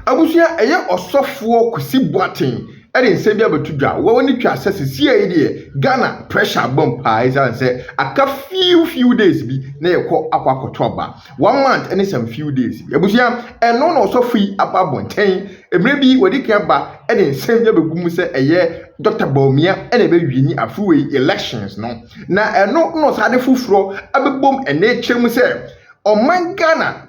Abusia eye osofo Kusi Boaten ede nsem bia betudwa wo ni twa asese sie de Ghana pressure bomb pa is say aka few days bi na yekọ akwakotoba 1 month and some few days abusia eno no osofo yi ababonten emre bi wodi kan ba ede nsem bia begum se eye Dr. Baumia ene be wini afuwe elections no na eno no sade fufuro abebom ene kyerem se oman Ghana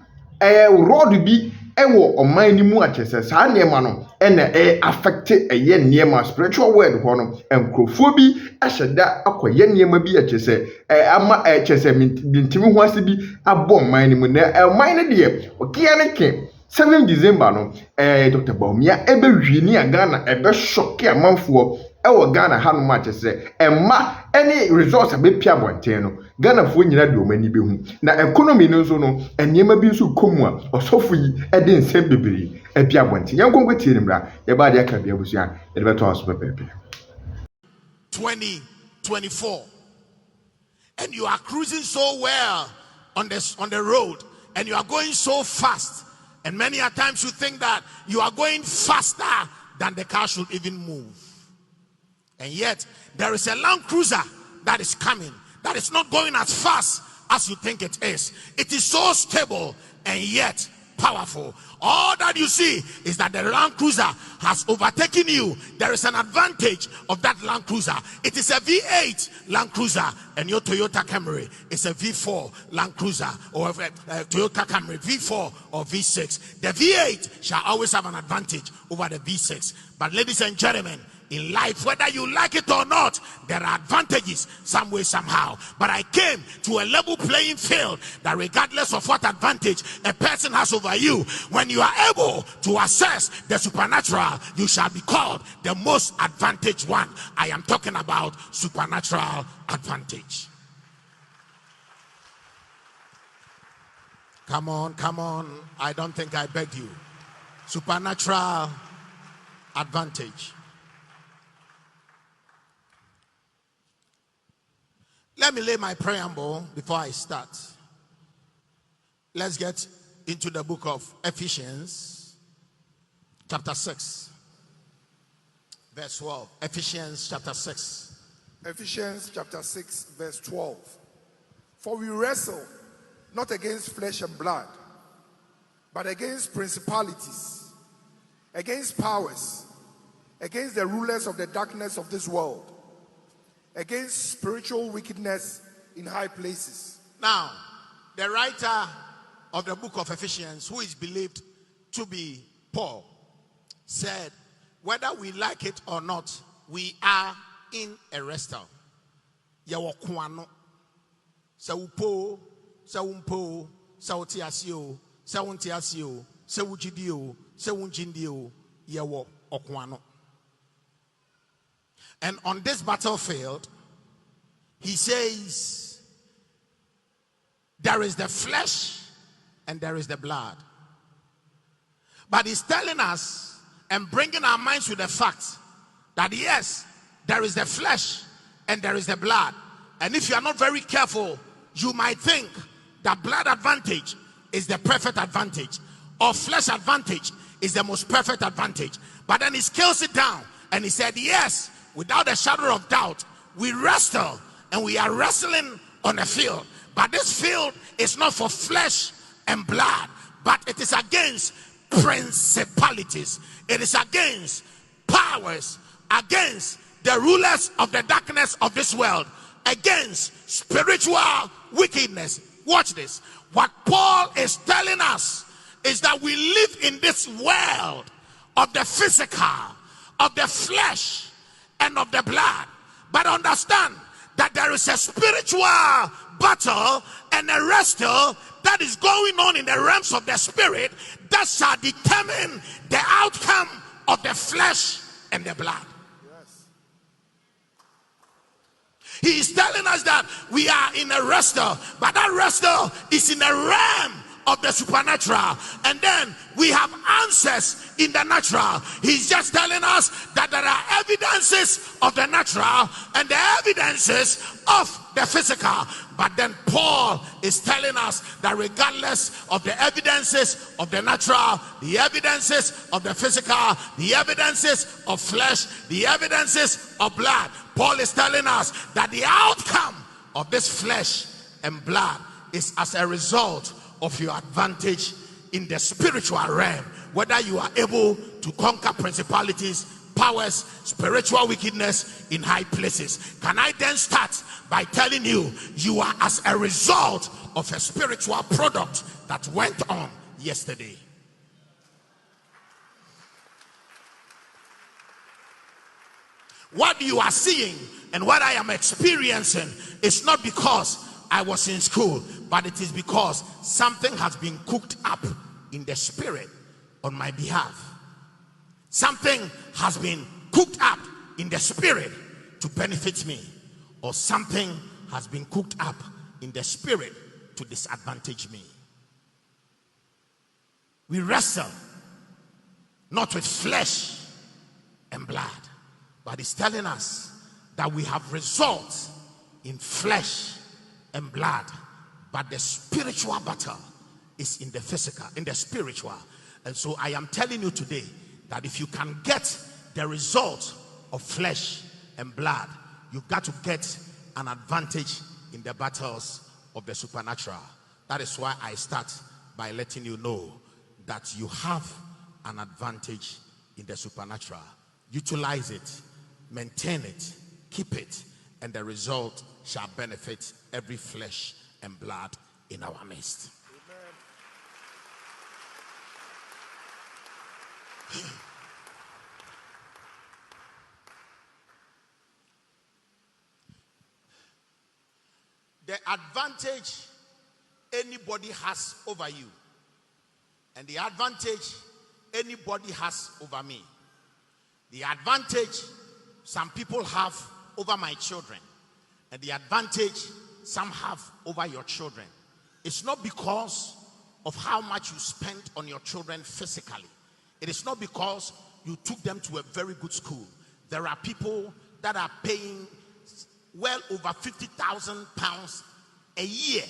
road bi ewo oman ni mu achese saa niema no ene affect eye niema spiritual world ho no enkrofo bi ahyeda akoye niema bi achese ama achese bintimi ho ase bi abo oman ni mu na oman ne de okia ne ke 7 December no Dr. Baumia ebe hwini a Ghana ebe shock amanfo ewo Ghana hanu ma achese emma any resource abepia bonten no Ghana fo nyina de omani behu na economy no so no eniema bi nso komu a osofo yi ede nsem bebere abia bonten yankonko tie nimra ye ba de aka bia busia ye beto aso pepepe 2024 and you are cruising so well on the road and you are going so fast and many a times you think that you are going faster than the car should even move. And yet, there is a Land Cruiser that is coming, that is not going as fast as you think it is. It is so stable and yet powerful. All that you see is that the Land Cruiser has overtaken you. There is an advantage of that Land Cruiser. It is a V8 Land Cruiser, and your Toyota Camry is a V4 Land Cruiser, or Toyota Camry V4 or V6. The V8 shall always have an advantage over the V6. But ladies and gentlemen, in life, whether you like it or not, there are advantages some way, somehow. But I came to a level playing field that regardless of what advantage a person has over you, when you are able to assess the supernatural, you shall be called the most advantaged one. I am talking about supernatural advantage. Come on, come on. I don't think I begged you. Supernatural advantage. Let me lay my preamble before I start. Let's get into the book of Ephesians, chapter 6, verse 12. Ephesians chapter 6. Ephesians chapter 6, verse 12. For we wrestle not against flesh and blood, but against principalities, against powers, against the rulers of the darkness of this world, against spiritual wickedness in high places. Now, the writer of the book of Ephesians, who is believed to be Paul, said, whether we like it or not, we are in a wrestle. Yawokwano, sawupo, sawumpo, sawutiasio, sawuntiasio, sawujidio, sawunjindio, yawo okwano. And on this battlefield, he says, there is the flesh and there is the blood. But he's telling us and bringing our minds to the fact that yes, there is the flesh and there is the blood. And if you are not very careful, you might think that blood advantage is the perfect advantage, or flesh advantage is the most perfect advantage. But then he scales it down and he said, yes, without a shadow of doubt, we wrestle, and we are wrestling on a field. But this field is not for flesh and blood, but it is against principalities. It is against powers, against the rulers of the darkness of this world, against spiritual wickedness. Watch this. What Paul is telling us is that we live in this world of the physical, of the flesh, and of the blood. But understand that there is a spiritual battle and a wrestle that is going on in the realms of the spirit that shall determine the outcome of the flesh and the blood. Yes. He is telling us that we are in a wrestle, but that wrestle is in a realm of the supernatural, and then we have answers in the natural. He's just telling us that there are evidences of the natural and the evidences of the physical. But then Paul is telling us that regardless of the evidences of the natural, the evidences of the physical, the evidences of flesh, the evidences of blood, Paul is telling us that the outcome of this flesh and blood is as a result of your advantage in the spiritual realm, whether you are able to conquer principalities, powers, spiritual wickedness in high places. Can I then start by telling you, you are as a result of a spiritual product that went on yesterday. What you are seeing and what I am experiencing is not because I was in school, but it is because something has been cooked up in the spirit on my behalf. Something has been cooked up in the spirit to benefit me, or something has been cooked up in the spirit to disadvantage me. We wrestle not with flesh and blood, but it's telling us that we have results in flesh and blood, but the spiritual battle is in the physical, in the spiritual. And so I am telling you today that if you can get the result of flesh and blood, you've got to get an advantage in the battles of the supernatural. That is why I start by letting you know that you have an advantage in the supernatural. Utilize it, maintain it, keep it, and the result shall benefit every flesh and blood in our midst. Amen. The advantage anybody has over you, and the advantage anybody has over me, the advantage some people have over my children, and the advantage some have over your children, it's not because of how much you spent on your children physically. It is not because you took them to a very good school. There are people that are paying well over 50,000 pounds a year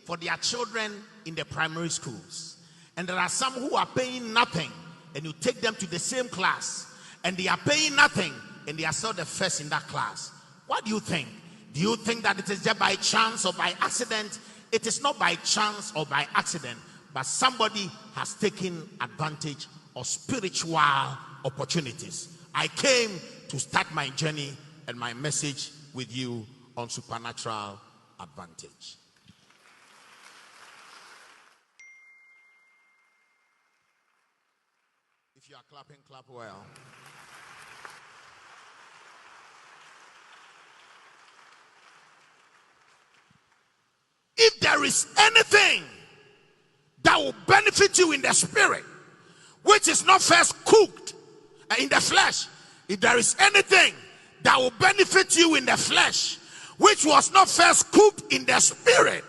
for their children in the primary schools. And there are some who are paying nothing, and you take them to the same class, and they are paying nothing, and they are still the first in that class. What do you think? Do you think that it is just by chance or by accident? It is not by chance or by accident, but somebody has taken advantage of spiritual opportunities. I came to start my journey and my message with you on supernatural advantage. If you are clapping, clap well. If there is anything that will benefit you in the spirit, which is not first cooked in the flesh, if there is anything that will benefit you in the flesh, which was not first cooked in the spirit,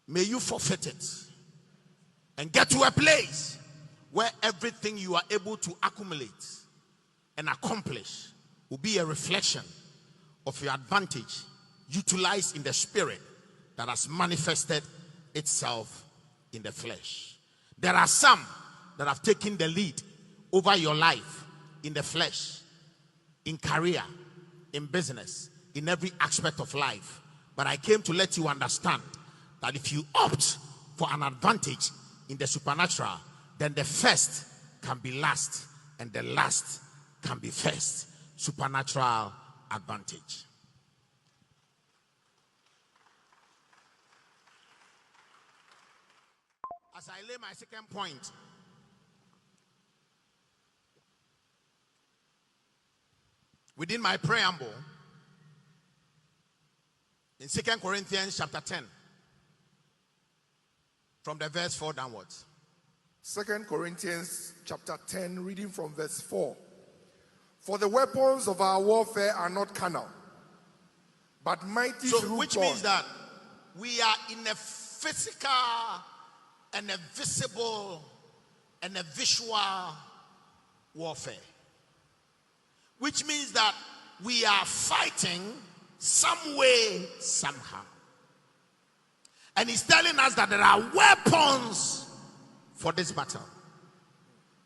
may you forfeit it and get to a place where everything you are able to accumulate and accomplish will be a reflection of your advantage utilized in the spirit that has manifested itself in the flesh. There are some that have taken the lead over your life in the flesh, in career, in business, in every aspect of life. But I came to let you understand that if you opt for an advantage in the supernatural, then the first can be last and the last can be first. Supernatural advantage. As I lay my second point, within my preamble, in 2 Corinthians chapter 10, from the verse 4 downwards. 2 Corinthians chapter 10, reading from verse 4. For the weapons of our warfare are not carnal, but mighty through which God. means that we are in a physical and a visible and a visual warfare. Which means that we are fighting some way, somehow. And he's telling us that there are weapons for this battle.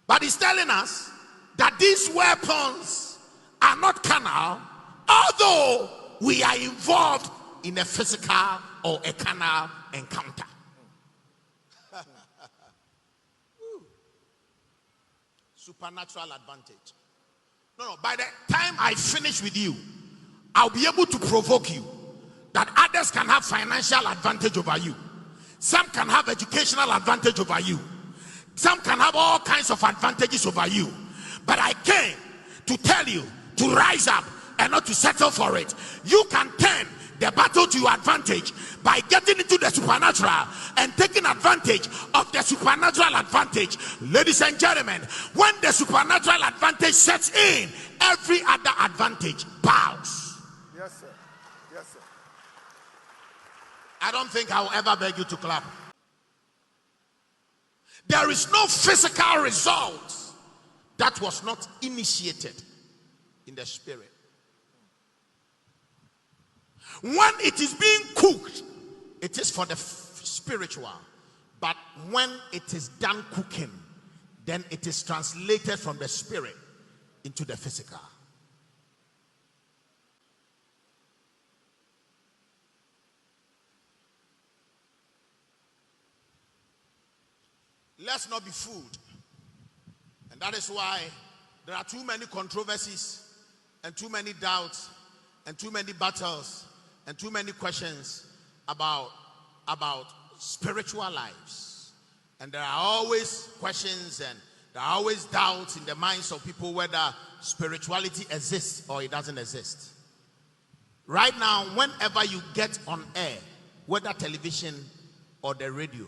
But he's telling us that these weapons are not carnal, although we are involved in a physical or a carnal encounter. Supernatural advantage. No, by the time I finish with you, I'll be able to provoke you that others can have financial advantage over you. Some can have educational advantage over you. Some can have all kinds of advantages over you. But I came to tell you to rise up and not to settle for it. You can turn the battle to your advantage by getting into the supernatural and taking advantage of the supernatural advantage. Ladies and gentlemen, when the supernatural advantage sets in, every other advantage bows. Yes, sir. Yes, sir. I don't think I'll ever beg you to clap. There is no physical result that was not initiated in the spirit. When it is being cooked, it is for the spiritual. But when it is done cooking, then it is translated from the spirit into the physical. Let's not be fooled. And that is why there are too many controversies and too many doubts and too many battles and too many questions about spiritual lives. And there are always questions and there are always doubts in the minds of people whether spirituality exists or it doesn't exist. Right now, whenever you get on air, whether television or the radio,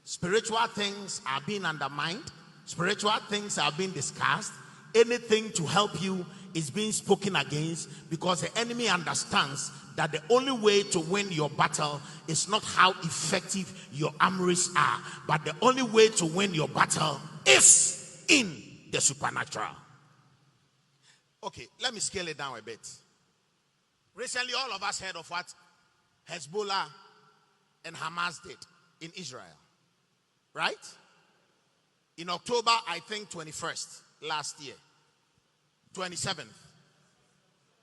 spiritual things are being undermined. Spiritual things are being discussed. Anything to help you is being spoken against, because the enemy understands that the only way to win your battle is not how effective your armories are, but the only way to win your battle is in the supernatural. Okay, let me scale it down a bit. Recently, all of us heard of what Hezbollah and Hamas did in Israel. Right? In October, I think 21st, last year, 27th,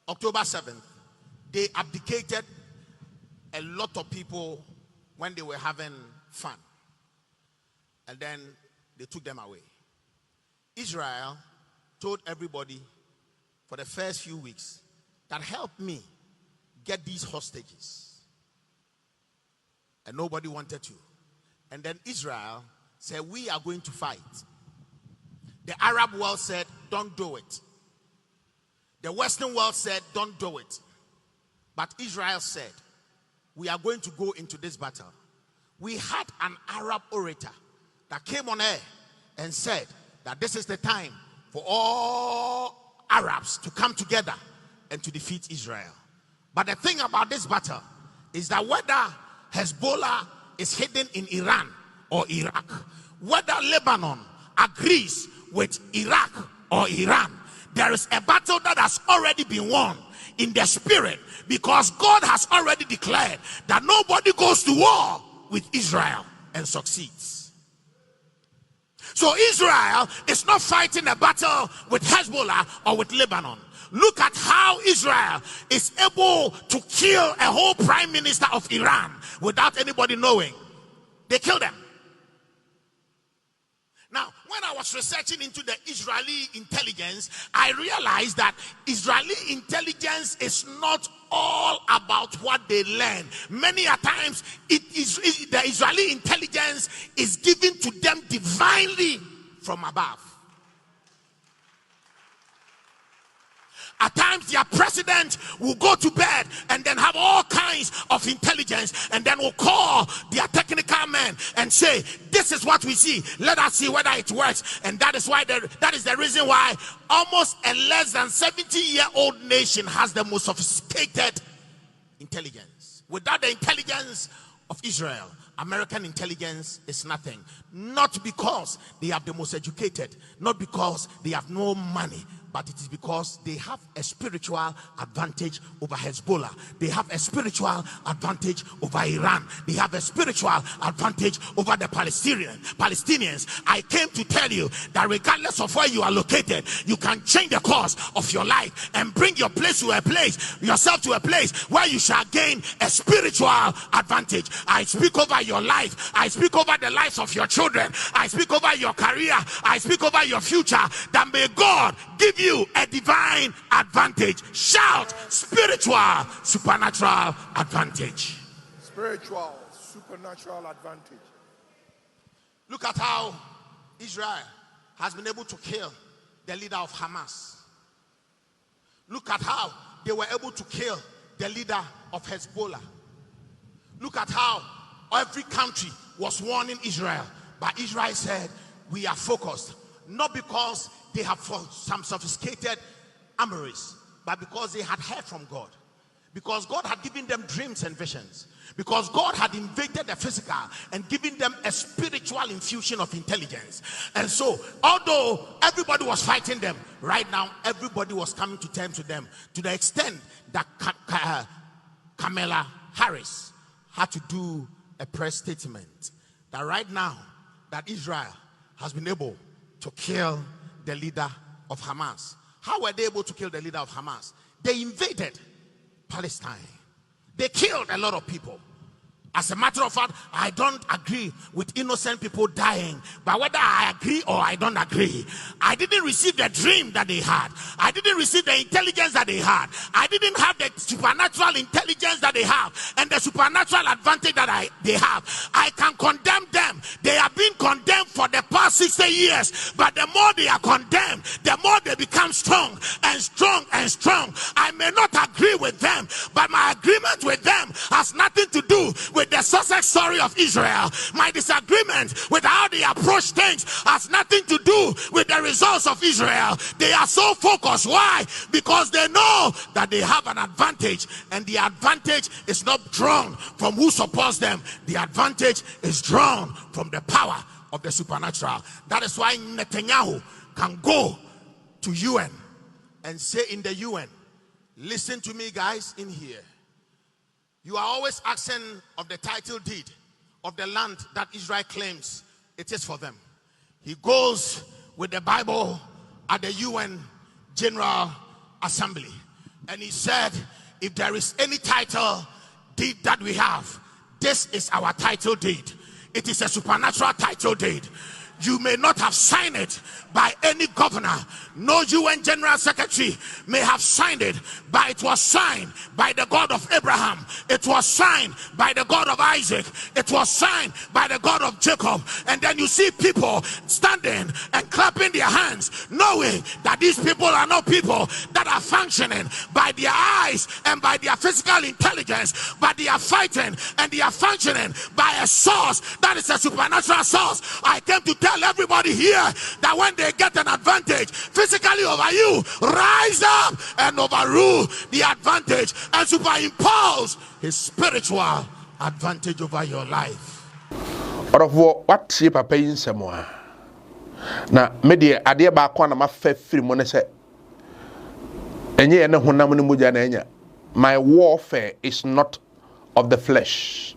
October 7th, they abdicated a lot of people when they were having fun. And then they took them away. Israel told everybody for the first few weeks that help me get these hostages. And nobody wanted to. And then Israel said, we are going to fight. The Arab world said, don't do it. The Western world said, don't do it. But Israel said, we are going to go into this battle. We had an Arab orator that came on air and said that this is the time for all Arabs to come together and to defeat Israel. But the thing about this battle is that whether Hezbollah is hidden in Iran or Iraq, whether Lebanon agrees with Iraq or Iran, there is a battle that has already been won in the spirit, because God has already declared that nobody goes to war with Israel and succeeds. So Israel is not fighting a battle with Hezbollah or with Lebanon. Look at how Israel is able to kill a whole prime minister of Iran without anybody knowing. They killed them. Now, when I was researching into the Israeli intelligence, I realized that Israeli intelligence is not all about what they learn. Many a times, the Israeli intelligence is given to them divinely from above. At times, their president will go to bed and then have all kinds of intelligence, and then will call their technical men and say, this is what we see. Let us see whether it works. And that is why that is the reason why almost a less than 70-year-old nation has the most sophisticated intelligence. Without the intelligence of Israel, American intelligence is nothing. Not because they have the most educated, not because they have no money, but it is because they have a spiritual advantage over Hezbollah. They have a spiritual advantage over Iran. They have a spiritual advantage over the Palestinians. I came to tell you that regardless of where you are located, you can change the course of your life and bring yourself to a place where you shall gain a spiritual advantage. I speak over your life. I speak over the lives of your children. I speak over your career. I speak over your future. That may God give you a divine advantage. Shout spiritual, supernatural advantage. Spiritual, supernatural advantage. Look at how Israel has been able to kill the leader of Hamas. Look at how they were able to kill the leader of Hezbollah. Look at how every country was warning Israel, but Israel said, we are focused, not because they have some sophisticated armories, but because they had heard from God. Because God had given them dreams and visions. Because God had invaded the physical and given them a spiritual infusion of intelligence. And so, although everybody was fighting them, right now everybody was coming to terms with them, to the extent that Kamala Harris had to do a press statement that right now that Israel has been able to kill the leader of Hamas. How were they able to kill the leader of Hamas? They invaded Palestine. They killed a lot of people. As a matter of fact, I don't agree with innocent people dying. But whether I agree or I don't agree, I didn't receive the dream that they had. I didn't receive the intelligence that they had. I didn't have the supernatural intelligence that they have and the supernatural advantage that they have. I can condemn them. They have been condemned for the past 60 years. But the more they are condemned, the more they become strong and strong and strong. I may not agree with them, but my agreement with them has nothing to do with the success story of Israel. My disagreement with how they approach things has nothing to do with the results of Israel. They are so focused. Why? Because they know that they have an advantage, and the advantage is not drawn from who supports them. The advantage is drawn from the power of the supernatural. That is why Netanyahu can go to UN and say in the UN, listen to me guys in here. You are always asking of the title deed of the land that Israel claims it is for them. He goes with the Bible at the UN General Assembly. And he said, if there is any title deed that we have, this is our title deed. It is a supernatural title deed. You may not have signed it by any governor. No UN General Secretary may have signed it, but it was signed by the God of Abraham. It was signed by the God of Isaac. It was signed by the God of Jacob. And then you see people standing and clapping their hands, knowing that these people are not people that are functioning by their eyes and by their physical intelligence, but they are fighting and they are functioning by a source that is a supernatural source. I came to tell everybody here that when they get an advantage physically over you, rise up and overrule the advantage and superimpose his spiritual advantage over your life. What shape a paying somewhere? Now, media idea back one of my free money set. And ye and my warfare is not of the flesh.